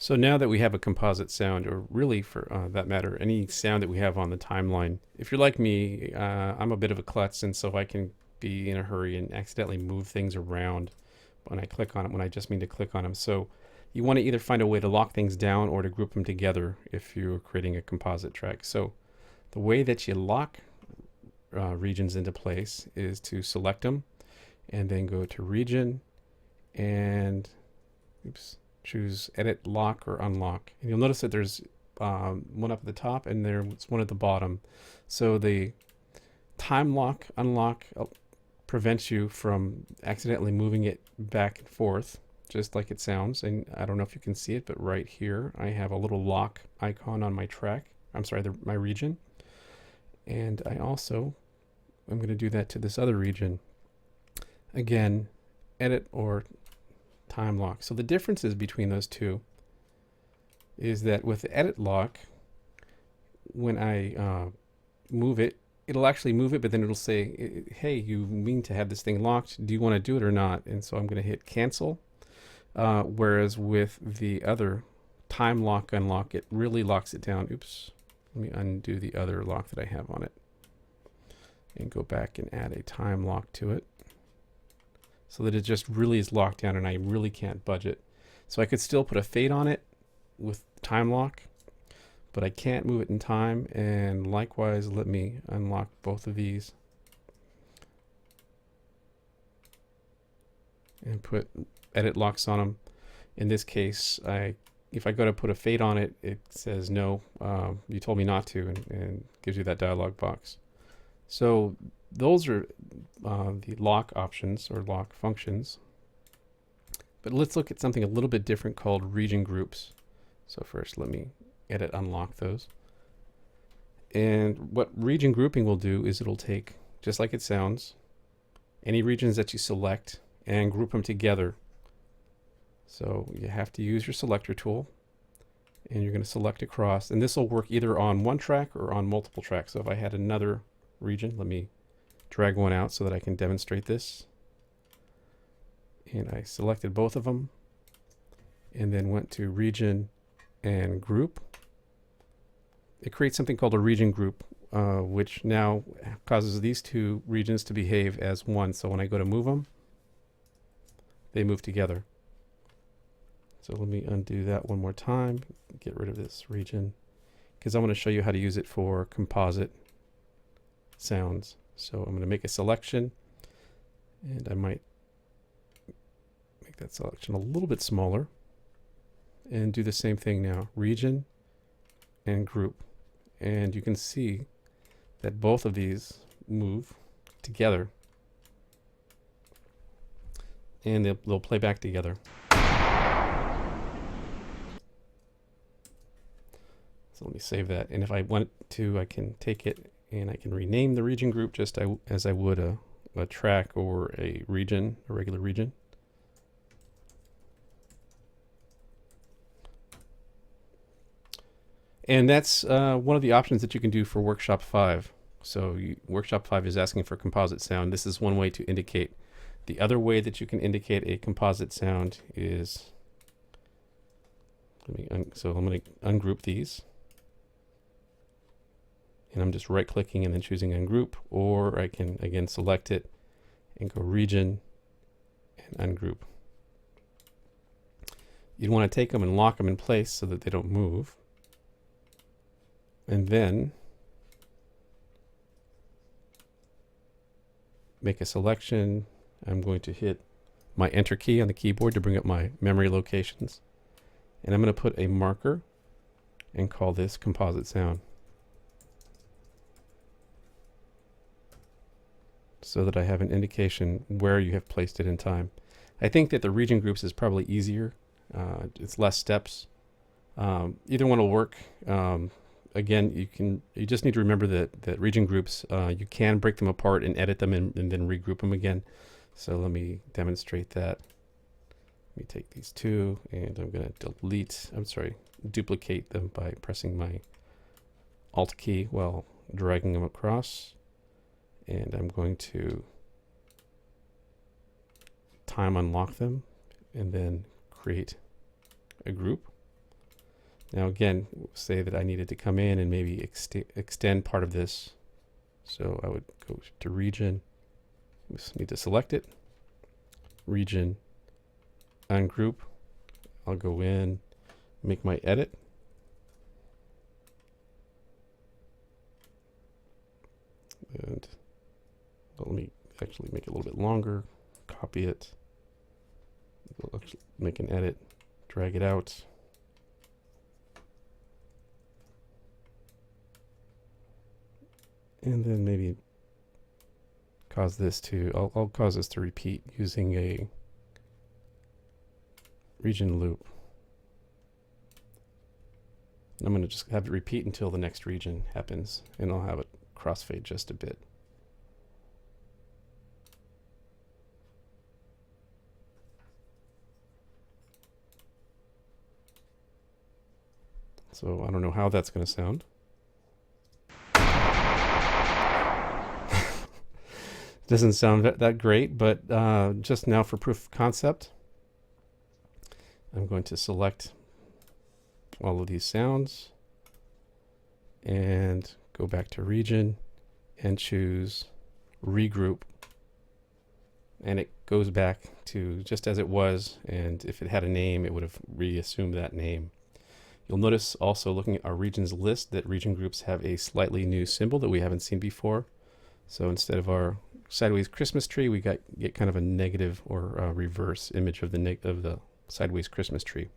So now that we have a composite sound, or really for that matter, any sound that we have on the timeline, if you're like me, I'm a bit of a klutz, and so I can be in a hurry and accidentally move things around when I click on it, when I just mean to click on them. So you want to either find a way to lock things down or to group them together if you're creating a composite track. So the way that you lock regions into place is to select them and then go to region and choose edit lock or unlock, and you'll notice that there's one up at the top and there's one at the bottom. So the time lock unlock prevents you from accidentally moving it back and forth, just like it sounds. And I don't know if you can see it, but right here I have a little lock icon on my track, I'm sorry, my region. And I also I'm going to do that to this other region. Again, edit or time lock. So the differences between those two is that with the edit lock, when I move it, it'll actually move it, but then it'll say, hey, you mean to have this thing locked, do you want to do it or not? And so I'm going to hit cancel. Whereas with the other time lock unlock, it really locks it down. Oops, let me undo the other lock that I have on it and go back and add a time lock to it, so that it just really is locked down and I really can't budge it. So I could still put a fade on it with time lock, but I can't move it in time. And likewise, let me unlock both of these and put edit locks on them. In this case, if I go to put a fade on it, it says no, you told me not to, and gives you that dialog box. So those are the lock options or lock functions. But let's look at something a little bit different called region groups. So first, let me edit unlock those. And what region grouping will do is it'll take, just like it sounds, any regions that you select and group them together. So you have to use your selector tool, and you're going to select across, and this will work either on one track or on multiple tracks. So if I had another region, let me drag one out so that I can demonstrate this. And I selected both of them and then went to region and group. It creates something called a region group, which now causes these two regions to behave as one. So when I go to move them, they move together. So let me undo that one more time, get rid of this region, because I want to show you how to use it for composite sounds. So I'm going to make a selection, and I might make that selection a little bit smaller and do the same thing now, region and group. And you can see that both of these move together and they'll play back together. So let me save that. And if I want to, I can take it and I can rename the region group just as I would a track or a region, a regular region. And that's one of the options that you can do for Workshop 5. So Workshop 5 is asking for composite sound. This is one way to indicate. The other way that you can indicate a composite sound is, so I'm going to ungroup these. And I'm just right clicking and then choosing ungroup, or I can again select it and go region and ungroup. You'd want to take them and lock them in place so that they don't move. And then make a selection. I'm going to hit my enter key on the keyboard to bring up my memory locations. And I'm going to put a marker and call this composite sound, so that I have an indication where you have placed it in time. I think that the region groups is probably easier. It's less steps. Either one will work. Again, you just need to remember that region groups, you can break them apart and edit them and then regroup them again. So let me demonstrate that. Let me take these two and I'm going to duplicate them by pressing my Alt key while dragging them across. And I'm going to time unlock them and then create a group. Now again, say that I needed to come in and maybe extend part of this. So I would go to region, just need to select it, region, ungroup. I'll go in, make my edit. And let me actually make it a little bit longer, copy it, make an edit, drag it out. And then maybe cause this to, I'll cause this to repeat using a region loop. And I'm going to just have it repeat until the next region happens, and I'll have it crossfade just a bit. So I don't know how that's going to sound. Doesn't sound that great, but just now for proof of concept, I'm going to select all of these sounds and go back to region and choose regroup, and it goes back to just as it was, and if it had a name it would have reassumed that name. You'll notice also looking at our regions list that region groups have a slightly new symbol that we haven't seen before. So instead of our sideways Christmas tree, we get kind of a negative or reverse image of the sideways Christmas tree.